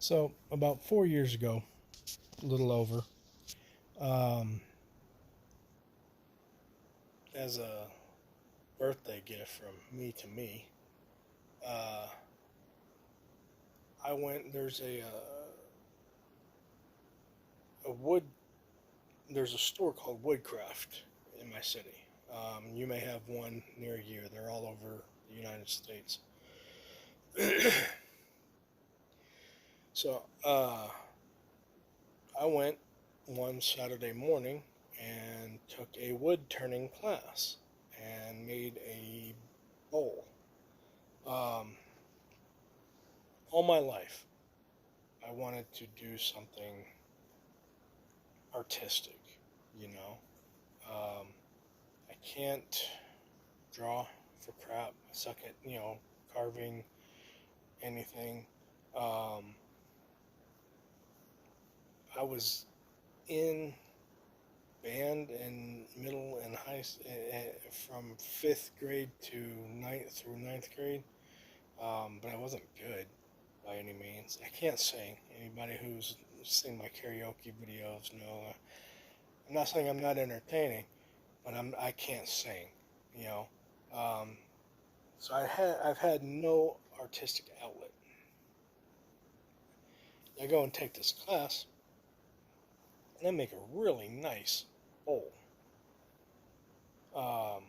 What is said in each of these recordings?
So about 4 years ago, a little over, um, as a birthday gift from me to me, uh, I went. There's a wood. There's a store called Woodcraft in my city. You may have one near you. They're all over the United States. So I went one Saturday morning and took a wood turning class and made a bowl. Um, all my life, I wanted to do something artistic, you know. Um, I can't draw for crap. I suck at, carving anything. Um, I was in band in middle and from fifth grade to ninth grade, but I wasn't good by any means. I can't sing. Anybody who's seen my karaoke videos know. I'm not saying I'm not entertaining, but I can't sing, you know. Um, so I've had no artistic outlet. I go and take this class, and I make a really nice bowl. Um,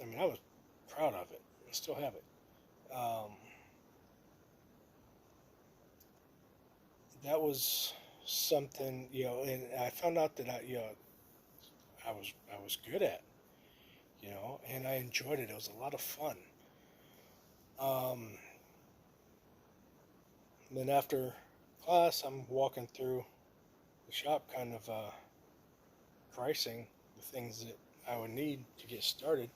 I mean, I was proud of it. I still have it. Um, that was something, and I found out that I was good at, and I enjoyed it. It was a lot of fun. Um, then after class, I'm walking through the shop, kind of pricing the things that I would need to get started,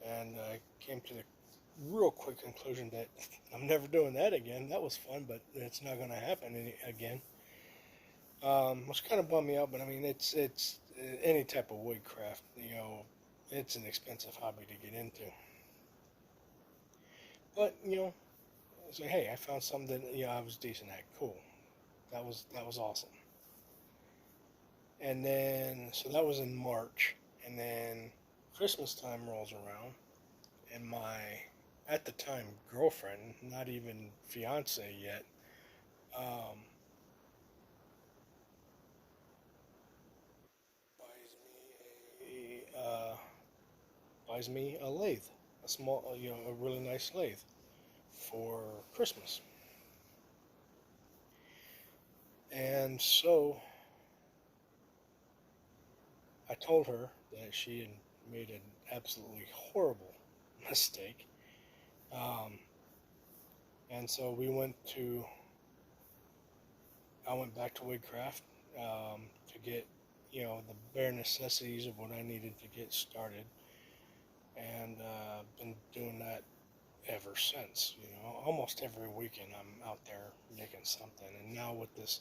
and I came to the real quick conclusion that I'm never doing that again. That was fun, but it's not going to happen again. Which kind of bummed me out, but I mean, it's any type of woodcraft, it's an expensive hobby to get into. But it's like, hey, I found something that I was decent at. Cool, that was awesome. And then so that was in March, and then Christmas time rolls around, and my at the time girlfriend, not even fiance yet, um, buys me a lathe, a small, a really nice lathe for Christmas. And so I told her that she had made an absolutely horrible mistake. Um, and so I went back to Woodcraft to get, the bare necessities of what I needed to get started. And been doing that ever since. Almost every weekend I'm out there making something. And now with this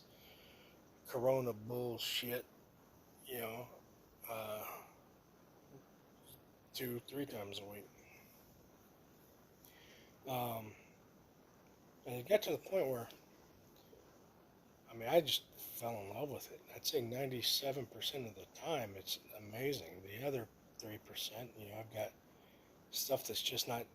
Corona bullshit, you know, uh, 2, 3 times a week. Um, and it got to the point where, I mean, I just fell in love with it. I'd say 97% of the time it's amazing. The other 3%, I've got stuff that's just not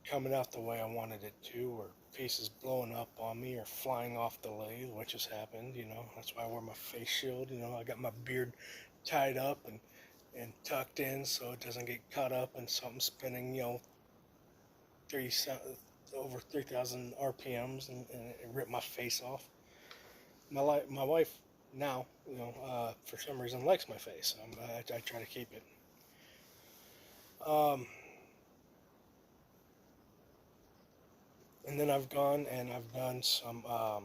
coming out the way I wanted it to, or pieces blowing up on me or flying off the lathe, which has happened. That's why I wear my face shield. I got my beard tied up and tucked in so it doesn't get caught up in something spinning, three over 3,000 RPMs and it ripped my face off. My wife now, for some reason likes my face. I try to keep it. Um, and then I've gone and I've done some. I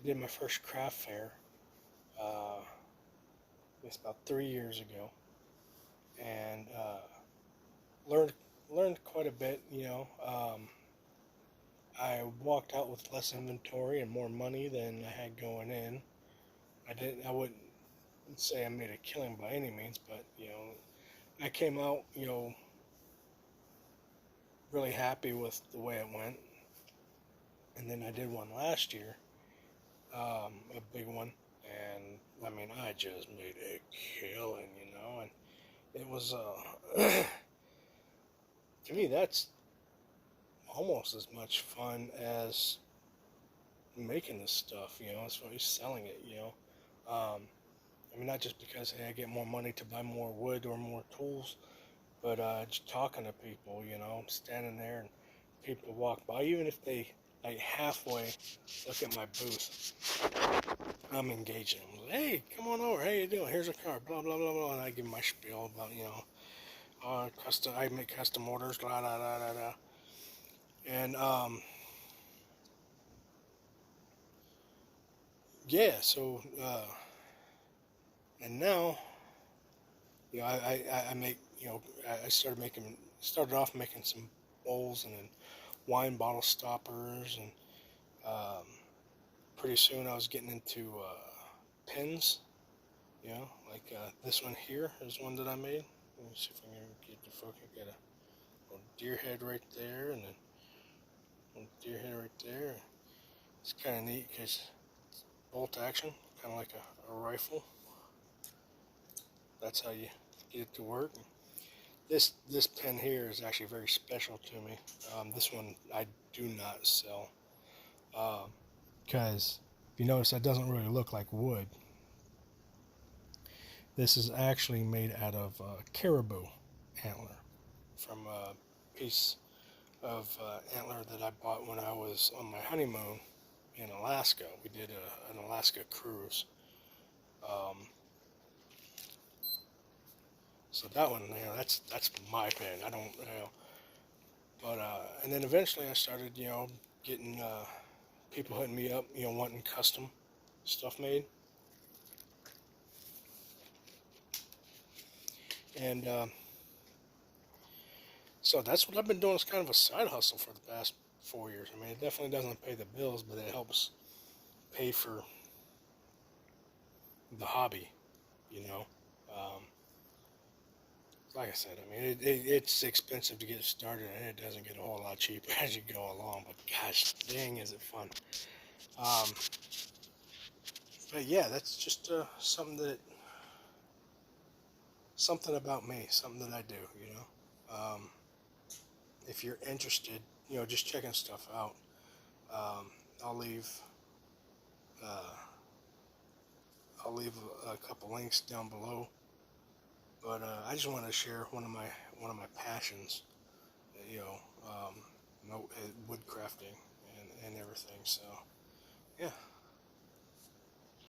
did my first craft fair. It's about 3 years ago, and learned learned quite a bit. I walked out with less inventory and more money than I had going in. I wouldn't say I made a killing by any means, but I came out, really happy with the way it went. And then I did one last year, a big one, and I mean, I just made a killing, and it was, to me, that's almost as much fun as making this stuff, as far as selling it, I mean, not just because, hey, I get more money to buy more wood or more tools, but just talking to people, standing there and people walk by, even if they like halfway look at my booth, I'm engaging them. Hey, come on over. How you doing? Here's a car. Blah blah blah blah. And I give my spiel about custom. I make custom orders. Blah blah blah blah blah. And yeah. So and now I make I started off making some bowls and then wine bottle stoppers and um, pretty soon I was getting into pins. Like this one here is one that I made. Let me see if I can get the focus. Got a little deer head right there, and then a little deer head right there. It's kind of neat because it's bolt action, kind of like a rifle. That's how you get it to work. This pin here is actually very special to me. This one I do not sell because if you notice, that doesn't really look like wood. This is actually made out of caribou antler from a piece of antler that I bought when I was on my honeymoon in Alaska. We did an Alaska cruise. So that one, that's my pin. I don't, but and then eventually I started, getting people hitting me up, wanting custom stuff made, and so that's what I've been doing. It's kind of a side hustle for the past 4 years. I mean, it definitely doesn't pay the bills, but it helps pay for the hobby, you know. Um, like I said, I mean, it's expensive to get started, and it doesn't get a whole lot cheaper as you go along. But gosh, dang, is it fun! Um, but yeah, that's just something about me, something that I do. If you're interested, just checking stuff out. Um, I'll leave uh, I'll leave a couple links down below. But I just want to share one of my passions, you know, um, wood crafting and everything. So yeah.